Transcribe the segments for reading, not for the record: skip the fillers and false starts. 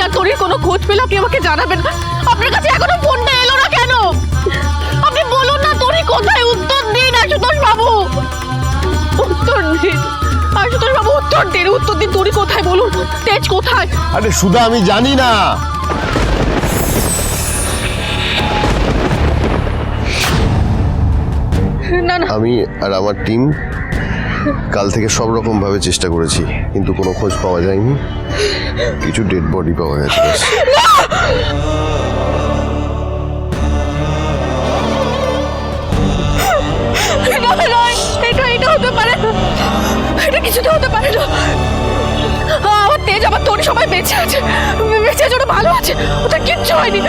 আর তোরির কোনো খোঁজ পেলে আপনি আমাকে জানাবেন। আপনার কাছে এখনো ফোনটা এলো না কেন? আপনি বলুন না তোরি কোথায়, উত্তর দিন আশুতোষ বাবু, উত্তর দিন আশুতোষ বাবু, উত্তর দিন, উত্তর দিন, তোরি কোথায় বলুন, তেজ কোথায়? আরে সুধা, আমি জানি না। না না, আমি আর আমার টিম কাল থেকে সব রকম ভাবে চেষ্টা করেছি, কিন্তু কোনো খোঁজ পাওয়া যায়নি। কিছু ডেড বডি পাওয়া গেছে ব্যাস। এটা হতে পারে না, এটা কিছুতে হতে পারে না। আমার তেজ, আমার তোর সবাই বেঁচে আছে, বেঁচে আছে, ওরা ভালো আছে, ওদের কিচ্ছু হয়নি।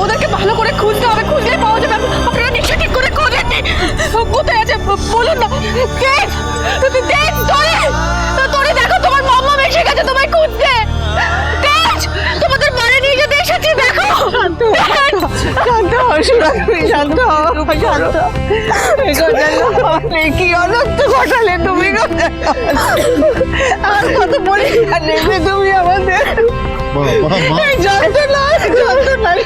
ওদেরকে ভালো করে খুঁজতে হবে, খুঁজলেই পাওয়া যাবে। আপনারা নিশ্চয়ই ঠিক করে খোঁজেননি। কোথায় আছে বলুন না। তেজ, তেজ, তোরে দেখো, তোমার মাম্মা এসে গেছে তোমায় খুঁজতে। তেজ, তোমাদের বাড়ি নিয়ে যেতে এসেছি, দেখো। শান্ত হও সুরা, তুমি শান্ত হও, শান্ত। কি অনর্থ ঘটালে তুমি, আর কত পরীক্ষা নেবে তুমি আমাদের। এই যন্ত্রণা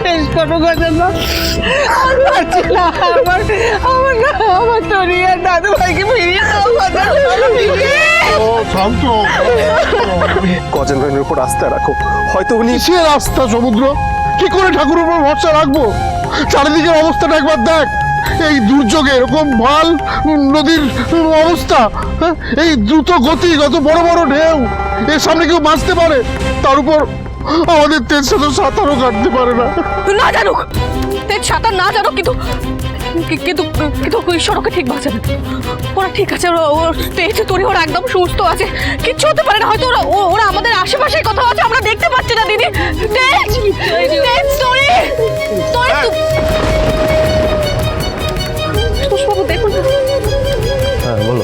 শেষ করো ঘটনা, আর পারছি না। আমার তরি আর দাদু ভাইকে ফিরিয়ে দাও, কথা গজেন ভাইয়ের উপর আস্থা রাখো, হয়তো উনি। কিসের আস্থা সমুদ্র? কি করে ঠাকুরের উপর ভরসা রাখবো? চারিদিকের অবস্থাটা একবার দেখ। এই দুর্যোগে এরকম ভাল নদীর অবস্থা, এই দ্রুত গতি, কত বড় বড় ঢেউ, এর সামনে কেউ বাঁচতে পারে? তার উপর আমাদের তেজটা তো সাঁতারও কাটতে পারে না। না জানুক, তেজ সাঁতার না জানুক, কিন্তু কিন্তু কিন্তু ঈশ্বর ওকে ঠিক বাঁচাবে। ওরা ঠিক আছে, ওর তেজ তোরি ওরা একদম সুস্থ আছে, কিচ্ছু হতে পারে না। হয়তো ওরা আমাদের আশেপাশে কোথাও আছে, আমরা দেখতে পাচ্ছি না। দিদি, তেজ, তেজ, তোরি, তোরি, বাবু দেখুন। হ্যাঁ বলো।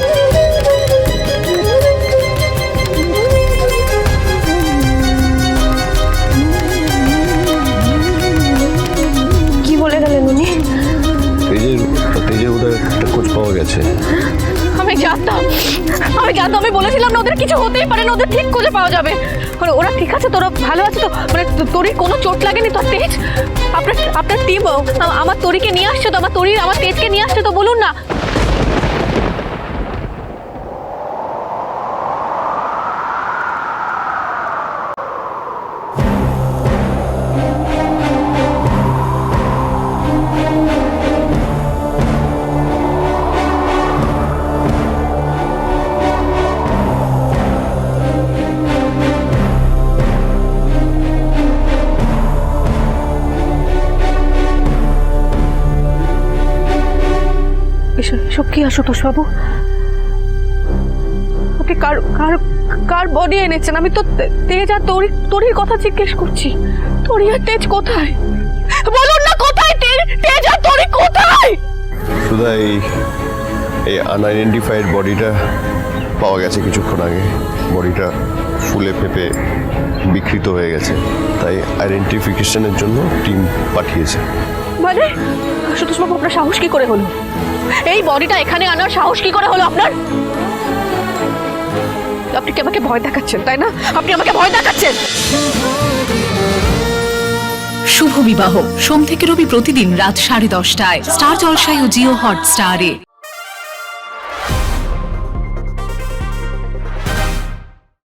কি বলে গেলেন উনি? তেজের ওদের একটা খোঁজ পাওয়া গেছে। আমি জানতাম, আমি বলেছিলাম না ওদের কিছু হতেই পারে না, ওদের ঠিক খুঁজে পাওয়া যাবে। ওরা ঠিক আছে, তোরা ভালো আছে তো? মানে তোরই কোনো চোট লাগেনি তো? তেজ, আপনার টিম আমার তোরিকে নিয়ে আসছে তো? আমার তেজকে নিয়ে আসছে তো? বলুন না। এসব কি আশুতোষ বাবু? আপনি কার বডি এনেছেন? আমি তো তেজ আর তোরির কথা জিজ্ঞেস করছি। তোরি আর তেজ কোথায়? বলুন না, কোথায় তেজ আর তোরি কোথায়? শুধু এই আনআইডেন্টিফাইড বডিটা পাওয়া গেছে কিছুক্ষণ আগে। বডিটা ফুলে ফেপে বিকৃত হয়ে গেছে, তাই আইডেন্টিফিকেশনের জন্য টিম পাঠিয়েছে। মানে আশুতোষ বাবু, আপনার সাহস কি করে হলো? এই বডিটা এখানে আনার সাহস কি করে হলো আপনার? আপনি কি আমাকে ভয় দেখাচ্ছেন, তাই না? আপনি আমাকে ভয় দেখাচ্ছেন। শুভ বিবাহ সোম থেকে রবি প্রতিদিন রাত 10:30টায় স্টার জলসায় ও জিও হটস্টারে।